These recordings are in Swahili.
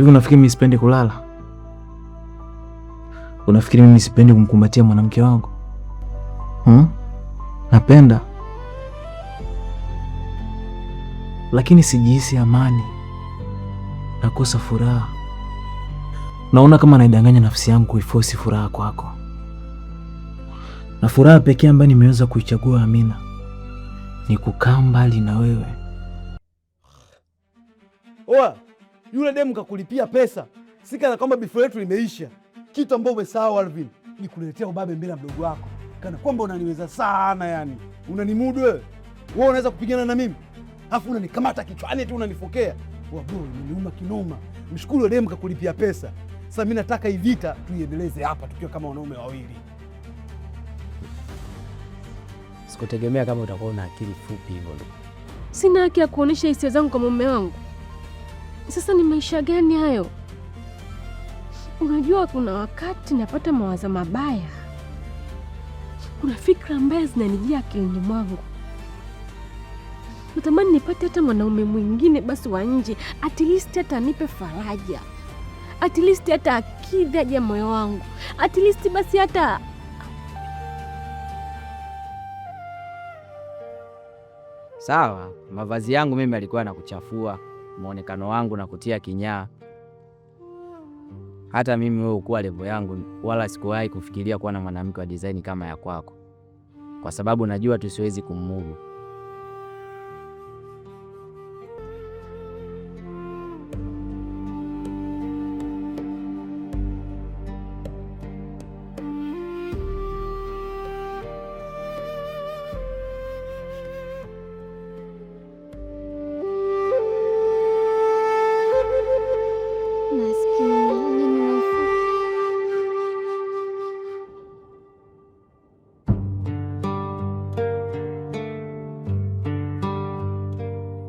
Hivi unafikiri mimi sipendi kulala? Unafikiri mimi sipendi kumkumbatia mwanamke wangu? Napenda. Lakini sijihisi amani. Nakosa furaha. Naona kama naidanganya nafsi yangu kuiforce furaha kwako. Na furaha pekee ambayo nimeweza kuichagua Amina ni kukaa mbali na wewe. Oa, yule demu kakulipia pesa. Sika na kwamba bifo letu limeisha. Kitu ambacho umesahau Alvin, ni kuletea ubabe mbele ya mdogo wako. Kana kwamba unaniweza sana yani. Unanimudu wewe. Wewe unaweza kupigana na mimi? Alafu unanikamata kichwani tu unanifokea. Wa bro, nimeuma kinoma. Mshukuru demu kakulipia pesa. Sasa mimi nataka hii vita tuiendeleze hapa tukiwa kama wanaume wawili. Sikutegemea kama utakuwa una akili fupi hivyo. Sina haki ya kuonesha hisia zangu kwa mume wangu. Sasa ni maisha gani hayo? Unajua kuna wakati napata mawazo mabaya. Kuna fikra mbaya zinanijia akilini mwangu. Natamani nipate hata mwanaume mwingine basi wa nje, at least hata anipe faraja. At least hata akidhi haja moyo wangu. At least basi hata sawa, mavazi yangu mimi alikuwa nakuchafua, muonekano wangu na kutia kinyaa. Hata mimi wewe ukuwa level yangu, wala sikuwahi kufikiria kuwa na mwanamke wa design kama ya kwako, kwa sababu najua tusiwezi kumudu.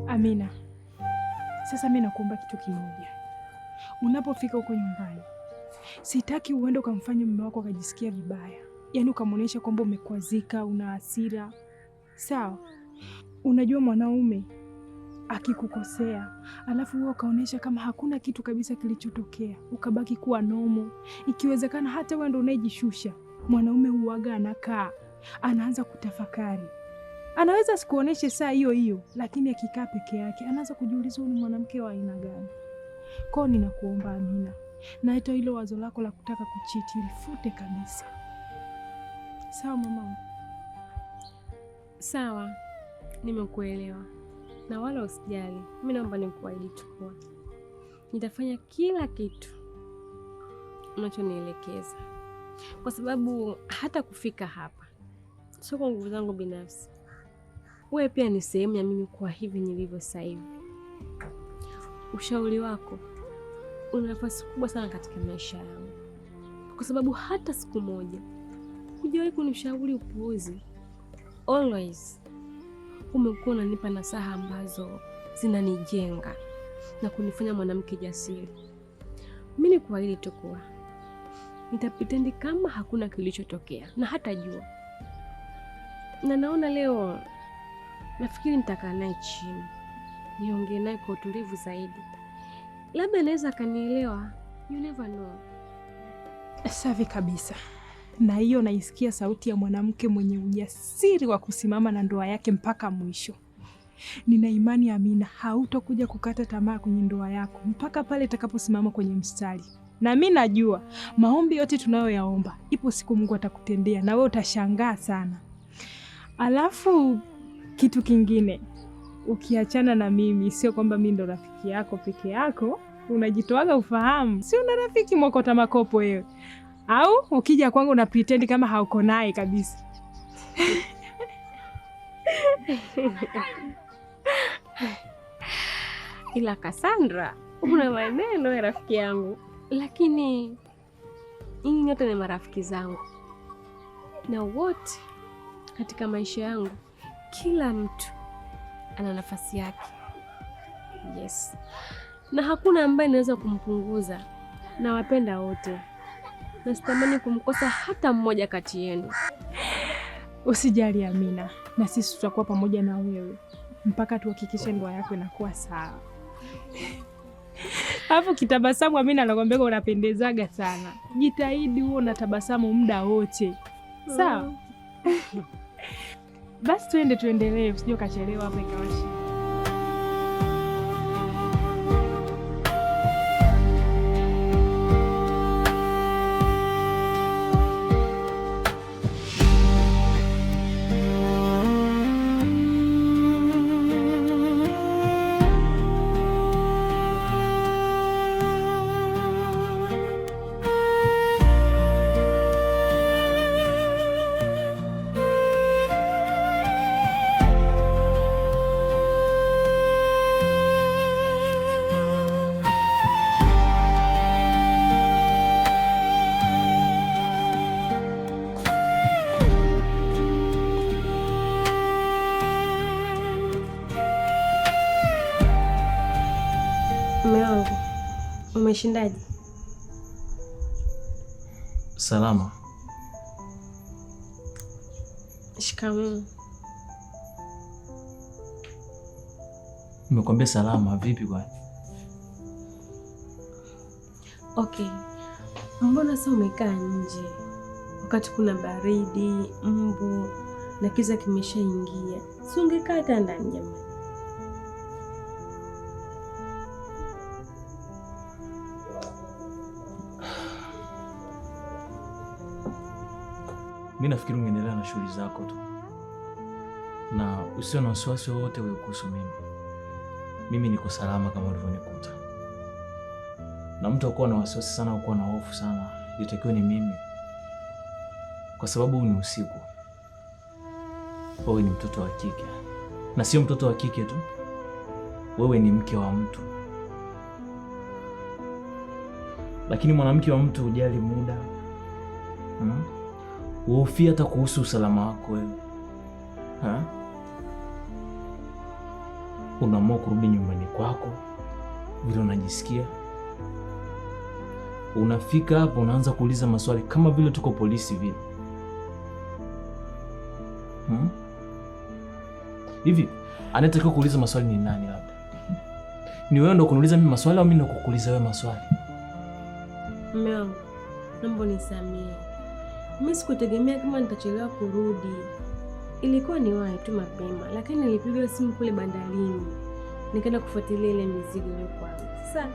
Amina, sasa mimi nakuomba kitu kimoja. Unapofika huko nyumbani, sitaki uende ukamfanya mume wako akajisikia vibaya. Yaani ukamwonyesha kwamba umekwazika, una hasira. Sawa? Unajua mwanaume akikukosea, alafu wewe ukaonyesha kama hakuna kitu kabisa kilichotokea, ukabaki kuwa nomo. Ikiwezekana hata wewe ndio unayejishusha. Mwanaume huaga anakaa, anaanza kutafakari. Anaweza sikuoneshe saa hiyo hiyo, lakini akikaa peke yake anaanza kujiuliza ni mwanamke wa aina gani. Kwa hiyo ninakuomba Amina, na hata hilo wazo lako la kutaka kuchiti lifute kabisa. Sawa mama? sawa, nimekuelewa. Na wala usijali. Mimi naomba nikuahidi tu kuwa nitafanya kila kitu unachonielekeza. Kwa sababu hata kufika hapa sio kwa nguvu zangu binafsi. Wewe pia ni sehemu ya mimi kuwa hivi nilivyo sasa hivi. Ushauri wako una nafasi kubwa sana katika maisha yangu. Kwa sababu hata siku moja hujawahi kunishauri upuuzi. Always umekuwa unanipa nasaha ambazo zinanijenga na kunifanya mwanamke jasiri. Mimi nikuahidi tu kuwa nitapitendi kama hakuna kilichotokea na hata jua. Na naona leo nafikiri nitakaa naye chini, niongee naye kwa utulivu zaidi. Labda anaweza akanielewa. You never know. Safi kabisa. Na hiyo naisikia sauti ya mwanamke mwenye ujasiri wa kusimama na ndoa yake mpaka mwisho. Nina imani Amina, hautakuja kukata tamaa kwenye ndoa yako mpaka pale itakaposimama kwenye mstari. Na mimi najua maombi yote tunayoyaomba, ipo siku Mungu atakutendea na wewe utashangaa sana. Alafu kitu kingine, ukiachana na mimi, sio kwamba mimi ndo rafiki yako peke yako, unajitoaga ufahamu. Si una rafiki mwokota makopo wewe? Au ukija kwangu una pretend kama hauko naye kabisa? Ila Cassandra, una maneno ya rafiki yangu. Lakini nyinyi nyote ni marafiki zangu. Na wote katika maisha yangu, kila mtu ana nafasi yake. Yes. Na hakuna ambaye anaweza kumpunguza. Na wapenda wote. Na sitamani kumkosa hata mmoja kati yenu. Usijali Amina, na sisi tutakuwa pamoja na wewe mpaka tuhakikishe ndoa yako inakuwa sawa. Alafu kitabasamu Amina anakuambia unapendezaga sana. Jitahidi huo unatabasamu muda wote. Sawa? Basi tuendelee, usije ukachelewa hapa ikawashi. Mume wangu, umeshindaje? Salama. Shikamoo. Nimekwambia salama. Vipi kwani? Okay, mbona sasa umekaa nje wakati kuna baridi, mbu na kiza kimeshaingia? Si ungekaa hata ndani jamani? Mimi nafikiri ungeendelea na shughuli zako tu, na usio na wasiwasi wowote wewe kuhusu mimi. Mimi niko salama kama ulivyonikuta, na mtu akuwa na wasiwasi sana, akuwa na hofu sana, itakiwa ni mimi, kwa sababu ni usiku. Wewe ni mtoto wa kike, na sio mtoto wa kike tu, wewe ni mke wa mtu. Lakini mwanamke wa mtu hujali muda, uhofia hata kuhusu usalama wako wewe. Unaamua kurudi nyumbani kwako vile unajisikia. Unafika hapo unaanza kuuliza maswali kama vile tuko polisi vile. Hivi anayetakiwa kuuliza maswali ni nani? Labda ni wewe ndo kuniuliza mimi maswali au mimi ndo kukuuliza wewe maswali? Mume wangu, naomba nisamehe. Mimi sikutegemea kama nitachelewa kurudi. Ilikuwa ni wahi tu mapema, lakini nilipiga simu kule bandarini. Nikaenda kufuatilia ile mizigo iliyokuwa. Sasa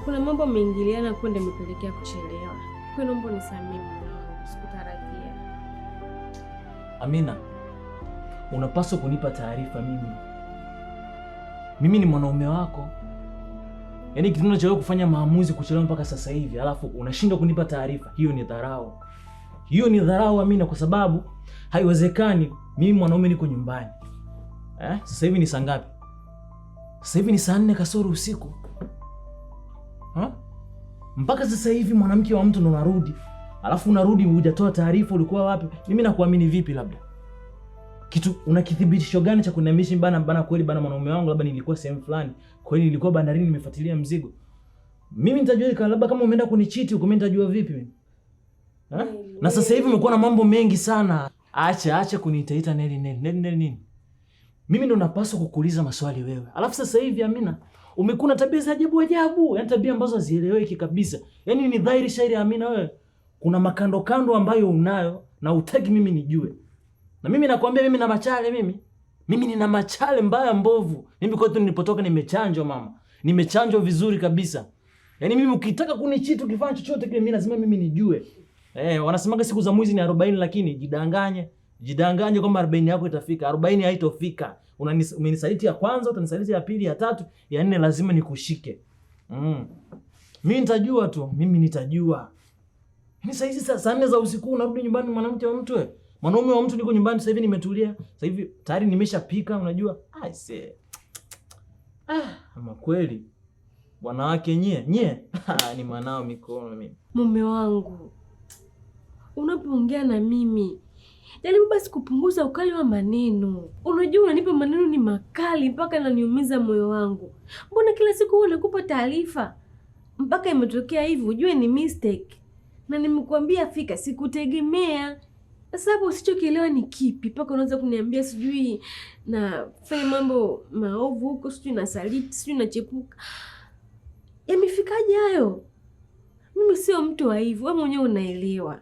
kuna mambo yameingiliana kwa ndio nimepelekea kuchelewa. Kwa hiyo naomba nisamehe mume wangu, sikutarajia. Amina, unapaswa kunipa taarifa mimi. Mimi ni mwanaume wako. Yaani kitendo cha wewe kufanya maamuzi kuchelewa mpaka sasa hivi, alafu unashindwa kunipa taarifa, hiyo ni dharau. Hiyo ni dharau Amina, kwa sababu haiwezekani mimi mwanaume niko nyumbani. Sasa hivi ni saa ngapi? Sasa hivi ni saa 4 kasoro usiku. Mpaka sasa hivi mwanamke wa mtu ndo unarudi. Alafu unarudi hujatoa taarifa ulikuwa wapi? Mimi nakuamini vipi labda? Kitu unakithibitisho gani cha kuniamisha bana kweli bana mwanaume wangu labda nilikuwa sehemu fulani. Kweli nilikuwa bandarini nimefuatilia mzigo. Mimi nitajua labda kama umeenda kunichiti huko, mimi nitajua vipi mimi? Na sasa hivi umekuwa na mambo mengi sana. Acha kuniitaita Neli nini? Mimi ndo napaswa kukuuliza maswali wewe. Alafu sasa hivi Amina, umekuwa na tabia za ajabu, yaani tabia ambazo hazieleweki kabisa. Yaani ni dhahiri shairi Amina wewe. Kuna makando ambayo unayo na hutaki mimi nijue. Na mimi nakwambia mimi na machale mimi. Mimi nina machale mbaya mbovu. Mimi kwetu nilipotoka nimechanjwa mama. Nimechanjwa vizuri kabisa. Yaani mimi ukitaka kunichiti ukifanya chochote kile mimi lazima mimi nijue. Wanasemaga siku za mwizi ni 40, lakini jidanganye kwamba 40 yako itafika. 40 haitofika. Umenisaliti ya kwanza, utanisaliti ya pili, ya tatu, ya 4 lazima nikushike. Mimi nitajua tu, mimi nitajua. Ni saa hizi saa 4 za usiku unarudi nyumbani mwanamke wa mtu wewe. Mwanaume wa mtu niko nyumbani sasa hivi nimetulia. Sasa hivi tayari nimeshapika unajua. Ama kweli. Wanawake nyie. Ni manao mikono mimi. Mume wangu, unapoongea na mimi jaribu basi kupunguza ukali wa maneno. Unajua unanipa maneno ni makali mpaka yananiumiza moyo wangu. Mbona kila siku unakupa taarifa mpaka imetokea hivi ujue ni mistake? Na nimekuambia fika, sikutegemea. Sasa hapo usichokielewa ni kipi mpaka unaanza kuniambia sijui na fanya mambo maovu huko, sijui na saliti, sijui na chepuka. Yamefikaje hayo? Mimi sio mtu wa hivyo, wewe mwenyewe unaelewa.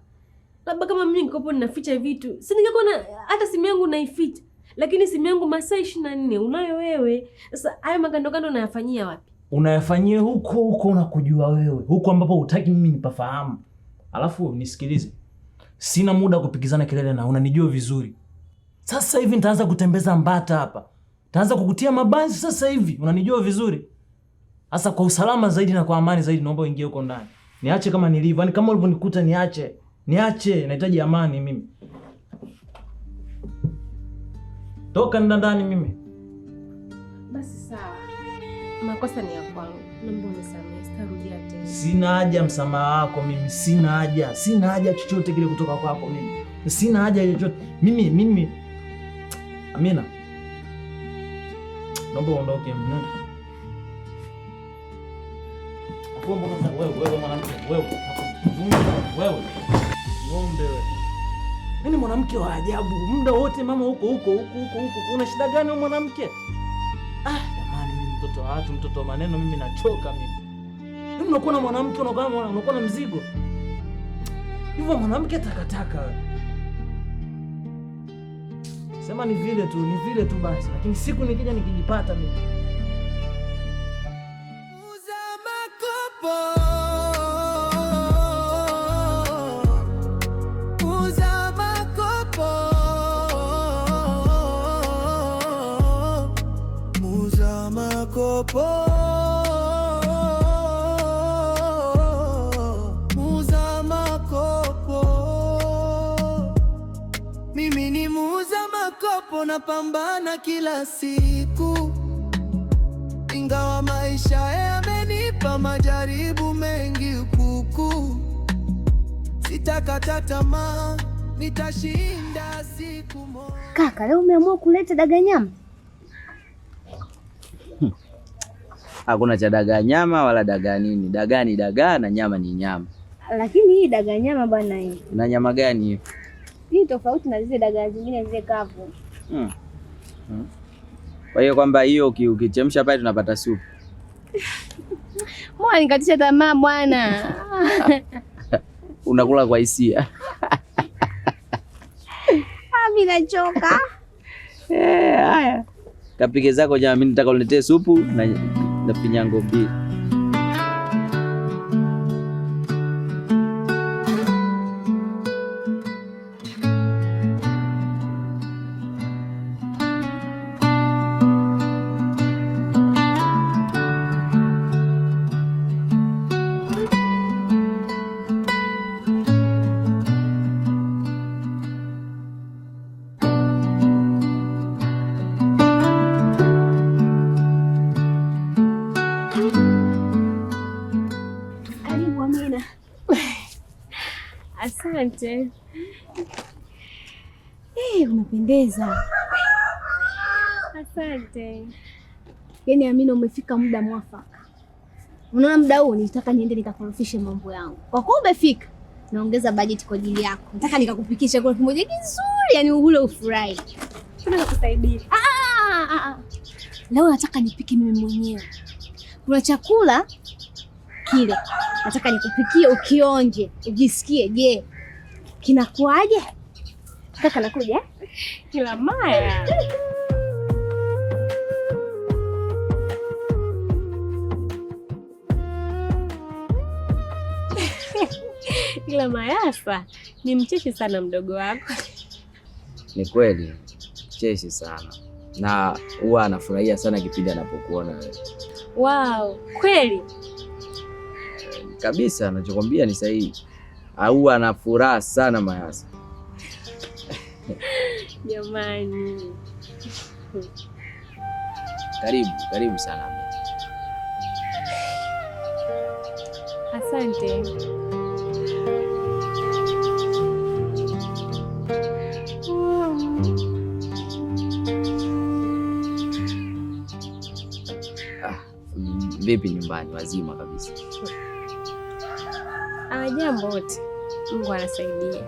Labda kama mimi nikopo ninaficha vitu, si ningekuwa hata simu yangu naificha. Lakini simu yangu masaa 24 unayo wewe. Sasa hayo magandogando unayafanyia wapi? Unayafanyia huko unakujua wewe. Huko ambapo hutaki mimi nipafahamu. Alafu nisikilize. Sina muda kupigizana kelele na unanijua vizuri. Sasa hivi nitaanza kutembeza mbata hapa. Nitaanza kukutia mabanzi sasa hivi. Unanijua vizuri. Sasa kwa usalama zaidi na kwa amani zaidi naomba uingie huko ndani. Niache kama nilivyo. Yaani kama ulivyonikuta niache. Niache, nahitaji amani mimi. Toka ndani mimi. Basi sawa. Makosa ni ya kwangu. Naomba unisamehe, sitarudia tena. Sina haja msamaha wako mimi. Sina haja. Sina haja chochote kile kutoka kwako mimi. Sina haja chochote. Mimi Amina. Naomba uondoke mimi. Akombo wewe mwanamke, wewe. Ng'ombe wewe. Nini mwanamke wa ajabu? Muda wote mama huko. Una shida gani wewe mwanamke? Jamani mimi mtoto wa watu, mtoto wa maneno mimi nachoka mimi. Mimi unakuwa na mwanamke unakuwa na mzigo. Hivyo mwanamke takataka wewe. Sema ni vile tu basi, lakini siku nikija nikijipata mimi. Muuza makopo. Mimi ni muuza makopo, napambana kila siku, ingawa maisha yamenipa majaribu mengi huku. Sitakata tamaa, nitashinda siku moja. Kaka, leo umeamua kuleta dagaa nyama? Hakuna cha dagaa nyama wala dagaa nini. Dagaa ni dagaa na nyama ni nyama. Lakini hii dagaa nyama bwana hii. Na nyama gani hiyo? Hii tofauti na zile dagaa zingine zile kavu. Kwa hiyo kwamba hiyo ukichemsha pale tunapata supu. Mbona nikatisha tamaa bwana. Unakula kwa hisia. Mimi nachoka. Haya. Kapike zako jamaa, mimi nataka uniletee supu na pinyango mbili. Asante. Umependeza. Asante. Yaani Amina, umefika muda mwafaka. Unaona muda huu nitaka niende nikakorofishe mambo yangu. Kwa kuwa umefika, naongeza bajeti kwa ajili yako. Nataka nikakupikia chakula kimoja kizuri, yani ule ufurahi. Tunaweza kusaidia. Leo nataka nipike mimi mwenyewe. Kuna chakula kile nataka nikupikie ukionje, ujisikie je, kinakuaje? Kaka nakuja Kila Maya. Kila Mayasa ni mcheshi sana mdogo wako. Ni kweli mcheshi sana, na huwa anafurahia sana kipindi anapokuona wewe. Wow, kweli kabisa, anachokwambia ni sahihi. Huwa ana furaha sana Mayasa. Jamani. Karibu sana. Asante. Vipi nyumbani, wazima kabisa? Jambo wote. Mungu anasaidia.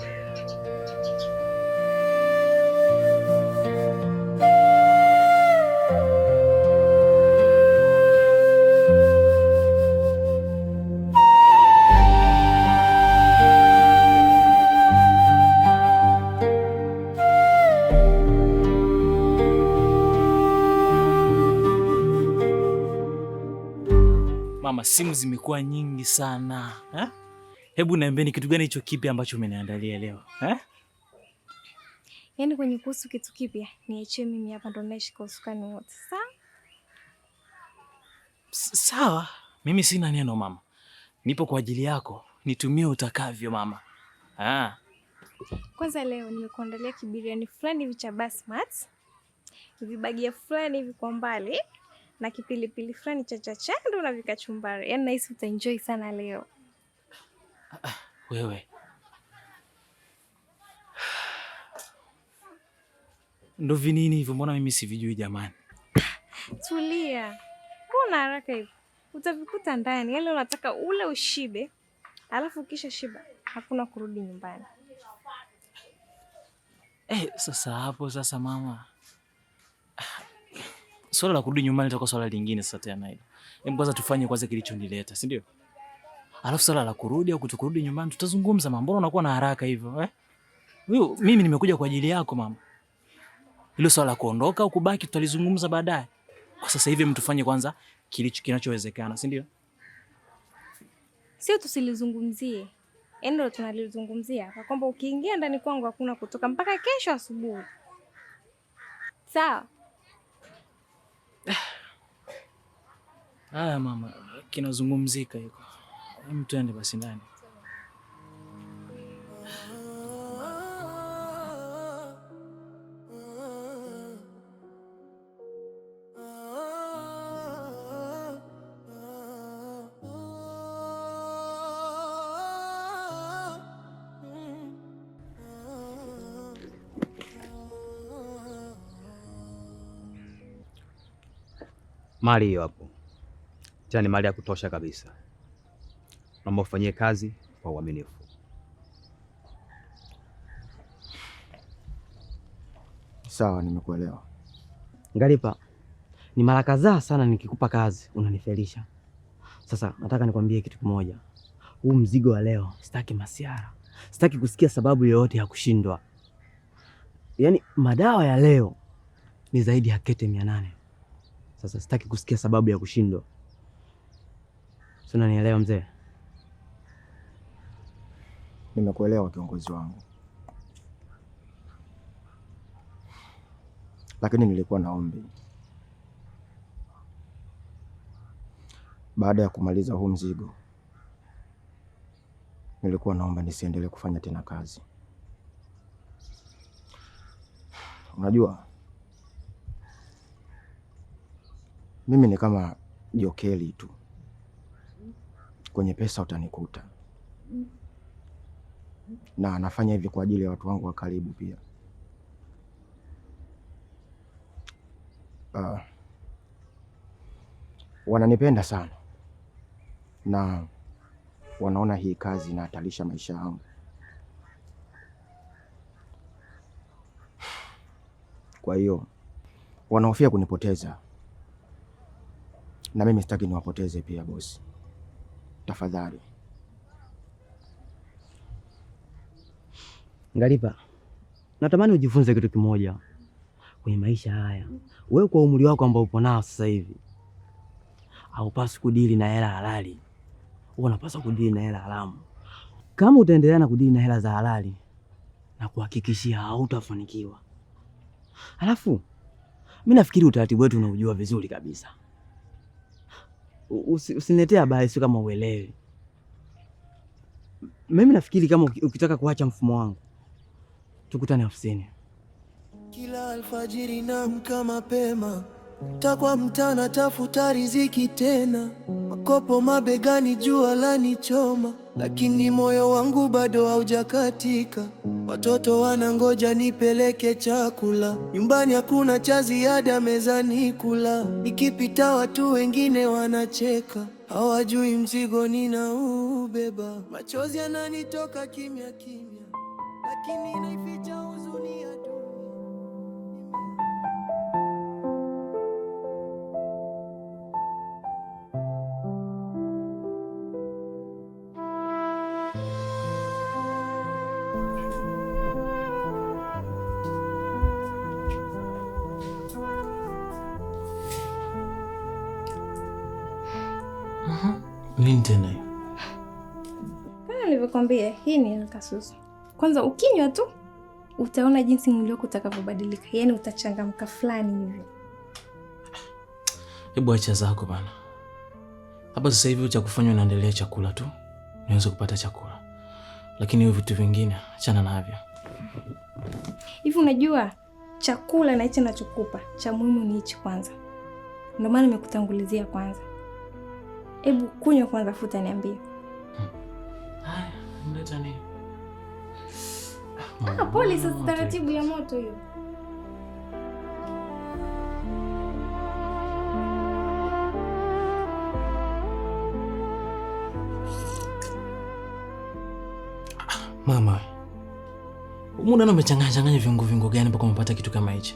simu zimekuwa nyingi sana eh? Hebu niambie, ni kitu gani hicho kipi ambacho umeniandalia leo eh? Yaani kwenye kuhusu kitu kipya niachie mimi, hapa ndo naishi kwa usukani wote. Sawa, mimi sina neno mama, nipo kwa ajili yako, nitumie utakavyo mama. Kwanza leo nimekuandalia kibiriani fulani hivi cha basmati, vibagia fulani hivi kwa mbali, na kipilipili fulani cha chachando na vikachumbari. Yaani nahisi utaenjoy sana leo. Wewe ndo vinini hivyo, mbona mimi sivijui jamani? Tulia, kuna haraka hivyo, utavikuta ndani. Yaani unataka ule ushibe, alafu ukisha shiba hakuna kurudi nyumbani. Sasa hapo sasa mama, swala la kurudi nyumbani litakuwa swala lingine sasa tena hilo. Hebu kwanza tufanye kwanza kilichonileta, si ndio? Alafu swala la kurudi au kutokurudi nyumbani tutazungumza mama. Mbona unakuwa na haraka hivyo eh? Mimi nimekuja kwa ajili yako mama. Hilo swala la kuondoka au kubaki tutalizungumza baadaye. Kwa sasa hivi mtufanye kwanza kinachowezekana, si ndio? Sio tusilizungumzie. Yaani ndo tunalizungumzia kwa kwamba ukiingia ndani kwangu hakuna kutoka mpaka kesho asubuhi. Sawa? Mama, kinazungumzika hiko. Twende basi ndani. Mali hiyo hapo. Tena ni mali ya kutosha kabisa. Naomba ufanyie kazi kwa uaminifu. Sawa, nimekuelewa. Ngalipa, ni mara kadhaa sana nikikupa kazi unanifelisha. Sasa nataka nikwambie kitu kimoja. Huu mzigo wa leo sitaki masiara. Sitaki kusikia sababu yoyote ya kushindwa. Yaani madawa ya leo ni zaidi ya kete 800. Sasa sitaki kusikia sababu ya kushindwa. Sina, nielewa mzee? Nimekuelewa kiongozi wangu. Lakini nilikuwa na ombi. Baada ya kumaliza huu mzigo, nilikuwa naomba nisiendelee kufanya tena kazi. Unajua, mimi ni kama jokeli tu. Kwenye pesa utanikuta. Na nafanya hivi kwa ajili ya watu wangu wa karibu pia. Wananipenda sana. Na wanaona hii kazi inahatarisha maisha yangu. Kwa hiyo wanahofia kunipoteza. Na mimi sitaki niwapoteze pia bosi. Tafadhali. Ngalipa, natamani ujifunze kitu kimoja kwenye maisha haya. Wewe kwa umri wako ambao upo nao sasa hivi, haupaswi kudili na hela halali. Wewe unapaswa kudili na hela haramu. Kama utaendelea na kudili na hela za halali, na kuhakikishia hautafanikiwa. Alafu mimi nafikiri utaratibu wetu unaujua vizuri kabisa. Usiniletee habari sio kama uelewi. Mimi nafikiri kama ukitaka kuacha mfumo wangu, tukutane ofisini. Kila alfajiri naamka mapema, takwa mtana tafuta riziki tena, makopo mabegani jua lanichoma, lakini moyo wangu bado haujakatika. Watoto wanangoja nipeleke chakula, nyumbani hakuna cha ziada mezani kula. Nikipita watu wengine wanacheka, hawajui mzigo ninaubeba. Machozi yananitoka kimya kimya, lakini naificha huzuni ya dunia. Nini tena hiyo? Kama nilivyokuambia, hii ni alkasusu. Kwanza ukinywa tu utaona jinsi mwili wako utakavyobadilika. Yaani utachangamka fulani hivi. Hebu acha zako bana. Hapa sasa hivi cha kufanywa naendelea chakula tu. Niweze kupata chakula. Lakini hiyo vitu vingine achana navyo. Hivi unajua chakula na hicho ninachokupa cha muhimu ni hichi kwanza. Ndio maana nimekutangulizia kwanza. Hebu kunywa kwanza futa niambie. Haya, mleta nini? Pole sasa, taratibu ya moto hiyo. Mama, mbona umechanganya viungo gani mpaka umepata kitu kama hichi?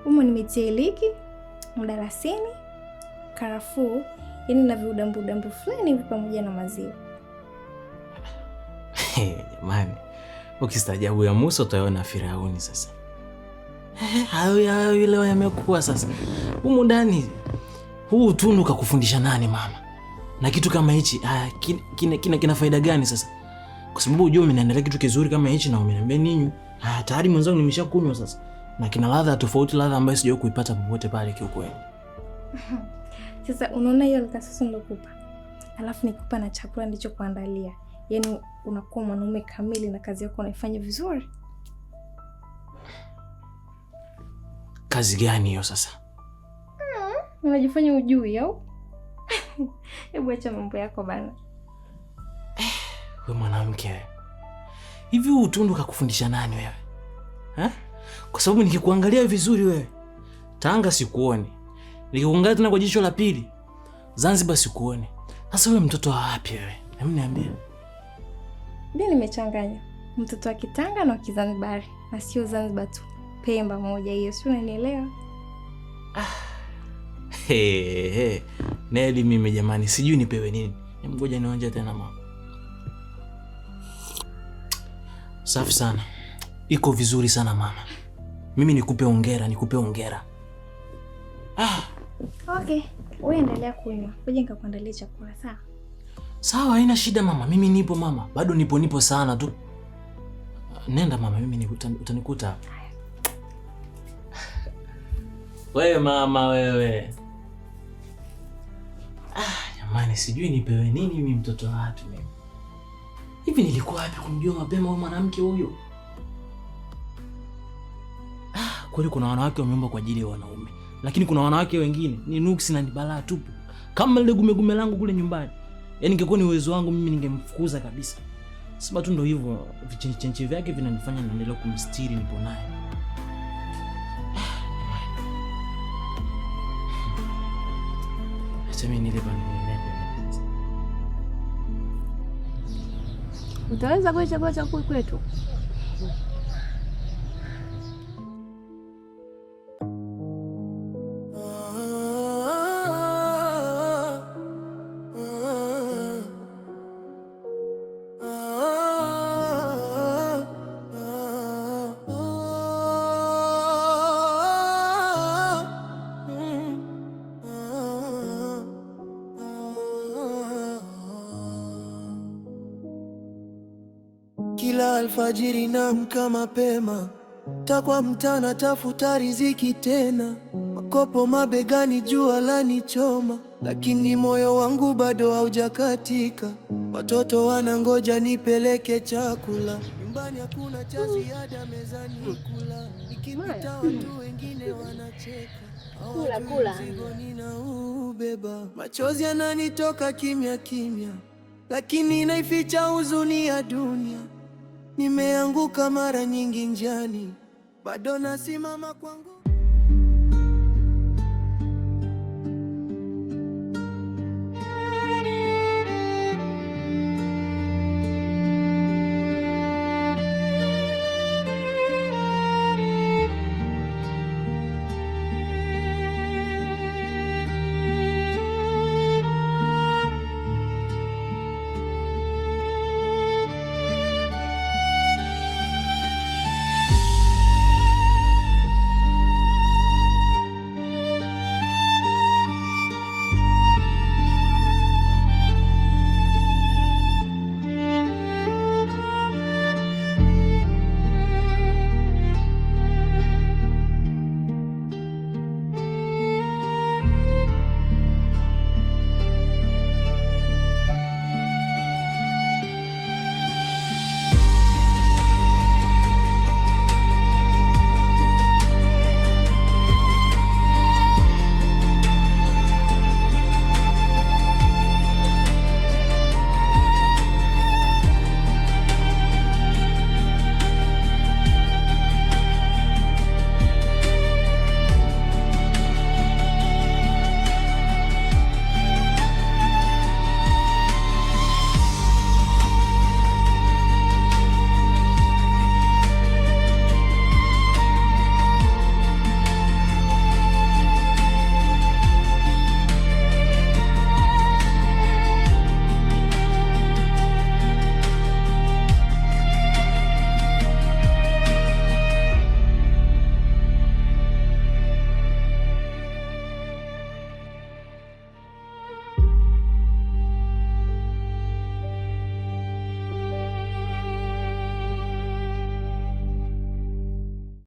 Humo nimetia iliki, mdalasini, karafuu, yaani na viudambu fulani hivi pamoja na maziwa. Jamani, ukistaajabu ya Musa utaona Firauni sasa. Hayo leo yamekuwa sasa. Humu ndani huu utundu kakufundisha nani mama? Na kitu kama hichi kina faida gani sasa? Kwa sababu unajua umeniandalia kitu kizuri kama hichi na umeniambia ninyi. Tayari mwanzo nimeshakunywa sasa. Na kina ladha tofauti, ladha ambayo sijawahi kuipata popote pale kiukweli. Sasa unaona hiyo alkasusu nilokupa. Alafu nikupa na chakula ndicho kuandalia. Yaani unakuwa mwanaume kamili na kazi yako unaifanya vizuri. Kazi gani hiyo sasa? Unajifanya ujui au? Hebu acha mambo yako bana. Wewe mwanamke. Hivi utundu kakufundisha nani wewe? Kwa sababu nikikuangalia vizuri wewe, Tanga sikuoni. Nikikuangalia tena kwa jicho la pili, Zanzibar sikuoni. Sasa wewe mtoto wa wapi wewe? Hebu niambie. Mimi nimechanganya. Mtoto wa Kitanga na wa Kizanzibari. Na sio Zanzibar tu. Pemba moja hiyo, si unanielewa? Neli mimi jamani, sijui nipewe nini. Ngoja nionje tena mama. Safi sana. Iko vizuri sana mama. Mimi nikupe hongera. Okay, wewe endelea kunywa. Ngoja nikakuandalia chakula sawa? Sawa, haina shida mama. Mimi nipo mama. Bado nipo sana tu. Nenda mama, mimi utanikuta. Wewe mama wewe. Jamani, sijui nipewe nini mimi mtoto wa watu mimi. Hivi nilikuwa wapi kumjua mapema huyo mwanamke huyo? Kweli kuna wanawake wameomba kwa ajili ya wanaume. Lakini kuna wanawake wengine ni nuksi na ni balaa tupu. Kama lile gumegume langu kule nyumbani. Yaani ingekuwa ni uwezo wangu mimi ningemfukuza kabisa. Sasa tu ndio hivyo, vichenche vyake vinanifanya naendelea kumstiri nipo naye. Acha mimi nile bana. Utaweza kula chakula cha kwetu? Kila alfajiri naamka mapema, takwa mtana tafuta riziki tena, makopo mabegani jua lanichoma, lakini moyo wangu bado haujakatika. Watoto wanangoja nipeleke chakula, nyumbani hakuna cha ziada mezani kula, nikipita watu wengine wanacheka, Kula. mzigo ninaubeba, machozi yananitoka kimya kimya, lakini naificha huzuni ya dunia. Nimeanguka mara nyingi njiani, bado nasimama kwangu.